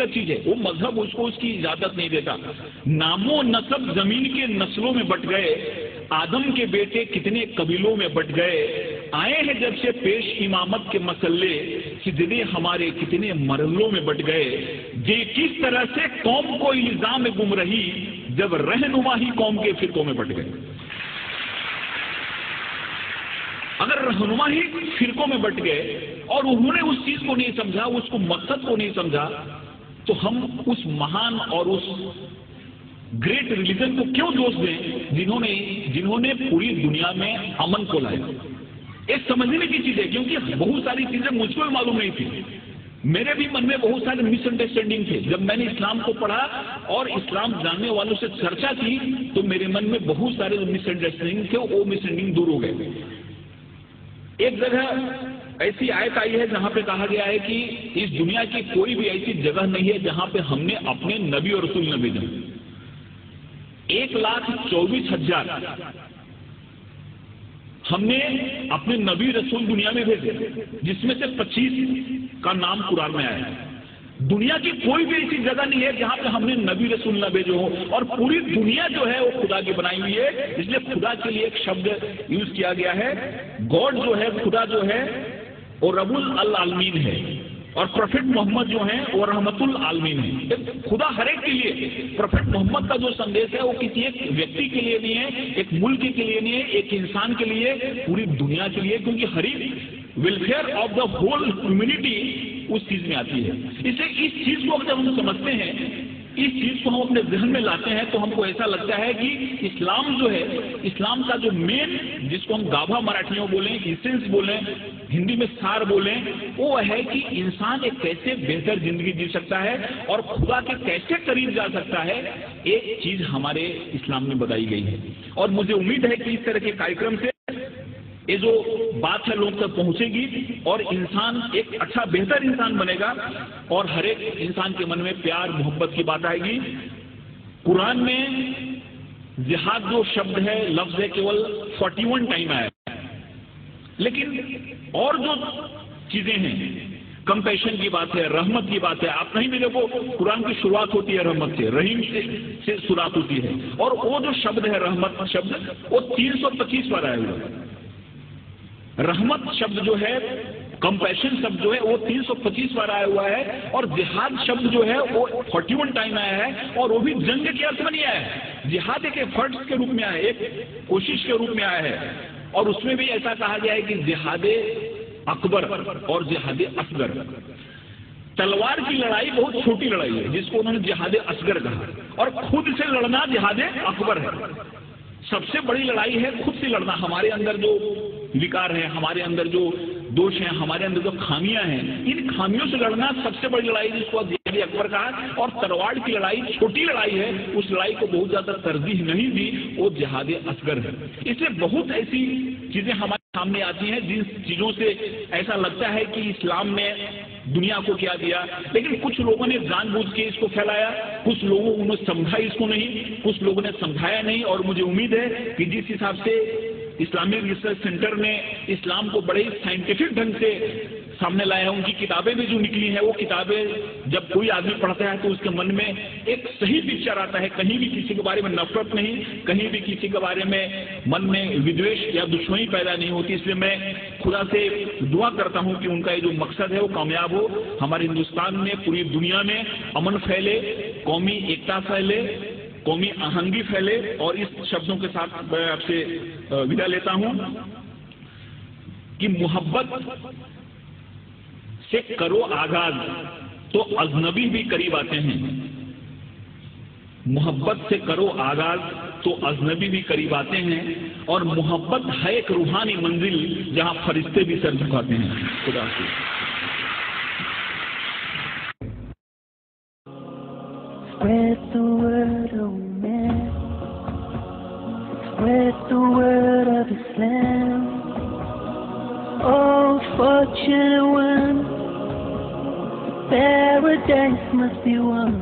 व्यक्तिगत चीज है, वो मजहब उसको उसकी इजाजत नहीं देता। नामो नसब जमीन के नस्लों में बट गए, आदम के बेटे कितने कबीलों में बट गए, आए हैं जब से पेश इमामत के मसले, सिजदे हमारे कितने मरलों में बट गए। जे किस तरह से कौम को इल्जाम गुम रही, जब रहनुमा ही कौम के फिरकों में बट गए। अगर रहनुमा ही फिरकों में बट गए और उन्होंने उस चीज को नहीं समझा, उसको मकसद को नहीं समझा, तो हम उस महान और उस ग्रेट रिलीजन को क्यों दोष दें जिन्होंने पूरी दुनिया में अमन को लाया। एक समझने की चीज है, क्योंकि बहुत सारी चीजें मुझको भी मालूम नहीं थी। मेरे भी मन में बहुत सारे मिसअंडरस्टैंडिंग थे। जब मैंने इस्लाम को पढ़ा और इस्लाम जानने वालों से चर्चा की, तो मेरे मन में बहुत सारे जो मिसअंडरस्टैंडिंग थे वो मिसअंडरस्टैंडिंग दूर हो गए। एक जगह ऐसी आयत आई है जहां पे कहा गया है कि इस दुनिया की कोई भी ऐसी जगह नहीं है जहां पे हमने अपने नबी और रसूल न भेजे। 1,24,000 हमने अपने नबी रसूल दुनिया में भेजे, जिसमें से 25 का नाम कुरान में आया है। दुनिया की कोई भी ऐसी जगह नहीं है जहां पे हमने नबी रसूल न भेजे हो, और पूरी दुनिया जो है वो खुदा की बनाई हुई है। इसलिए खुदा के लिए एक शब्द यूज किया गया है। गॉड जो है, खुदा जो है वो रब्बुल आलमीन है, और प्रोफेट मोहम्मद जो है वो रहमतुल आलमीन है। खुदा हर एक के लिए, प्रोफेट मोहम्मद का जो संदेश है वो किसी एक व्यक्ति के लिए नहीं है, एक मुल्क के लिए नहीं है, एक इंसान के लिए, पूरी दुनिया के लिए, क्योंकि हर एक welfare of the whole humanity उस चीज में आती है। इसलिए इस चीज को जब हम समझते हैं, इस चीज को हम अपने जहन में लाते हैं, तो हमको ऐसा लगता है कि इस्लाम जो है, इस्लाम का जो मेन, जिसको हम गाभा मराठियों बोलें, इसेंस बोलें, हिंदी में सार बोलें, वो है कि इंसान एक कैसे बेहतर जिंदगी जी सकता है और खुदा के कैसे करीब जा सकता है। एक चीज हमारे इस्लाम में बताई गई है, और मुझे उम्मीद है कि इस तरह के कार्यक्रम से ये जो बात है लोग तक पहुंचेगी और इंसान एक अच्छा बेहतर इंसान बनेगा, और हर एक इंसान के मन में प्यार मोहब्बत की बात आएगी। कुरान में जिहाद जो शब्द है, लफ्ज है, केवल 41 टाइम आया है, लेकिन और जो चीजें हैं, कंपैशन की बात है, रहमत की बात है। आप कहीं भी देखो कुरान की शुरुआत होती है रहमत से, रहीम से शुरुआत होती है, और वो जो शब्द है रहमत शब्द, वो 325 बार आया हुआ है। रहमत शब्द जो है, कंपैशन शब्द जो है, वो 325 बार आया हुआ है, और जिहाद शब्द जो है वो 41 टाइम आया है, और वो भी जंग के अर्थ में नहीं आया है। जिहाद एक एफर्ट्स के रूप में आया है, एक कोशिश के रूप में आया है, और उसमें भी ऐसा कहा गया है कि जिहादे अकबर और जिहादे असगर। तलवार की लड़ाई बहुत छोटी लड़ाई है, जिसको उन्होंने जिहादे असगर कहा, और खुद से लड़ना जिहादे अकबर है। सबसे बड़ी लड़ाई है खुद से लड़ना। हमारे अंदर जो विकार है, हमारे अंदर जो दोष हैं, हमारे अंदर जो खामियां हैं, इन खामियों से लड़ना सबसे बड़ी लड़ाई, जिसको जिहाद अकबर कहा। और तलवार की लड़ाई छोटी लड़ाई है, उस लड़ाई को बहुत ज्यादा तरजीह नहीं दी, वो जिहाद असगर है। इसलिए बहुत ऐसी चीजें हमारे सामने आती हैं जिन चीजों से ऐसा लगता है कि इस्लाम ने दुनिया को क्या दिया, लेकिन कुछ लोगों ने जानबूझ के इसको फैलाया, कुछ लोगों ने समझा इसको नहीं, कुछ लोगों ने समझाया नहीं। और मुझे उम्मीद है कि जिस हिसाब से इस्लामिक रिसर्च सेंटर ने इस्लाम को बड़े साइंटिफिक ढंग से सामने लाया है, उनकी किताबें भी जो निकली हैं, वो किताबें जब कोई आदमी पढ़ता है तो उसके मन में एक सही पिक्चर आता है। कहीं भी किसी के बारे में नफरत नहीं, कहीं भी किसी के बारे में मन में विद्वेष या दुश्मनी पैदा नहीं होती। इसलिए मैं खुदा से दुआ करता हूं कि उनका ये जो मकसद है वो कामयाब हो, हमारे हिंदुस्तान में, पूरी दुनिया में अमन फैले, कौमी एकता फैले, कौमी आहंगी फैले। और इस शब्दों के साथ मैं आपसे विदा लेता हूं कि मोहब्बत से करो आगाज तो अजनबी भी करीब आते हैं। मोहब्बत से करो आगाज तो अजनबी भी करीब आते हैं, और मोहब्बत है एक रूहानी मंजिल जहां फरिश्ते भी सर झुकाते हैं। खुदा हाफिज़। Spread the word, oh man. Spread the word of Islam. Oh, fortunate one, paradise must be won.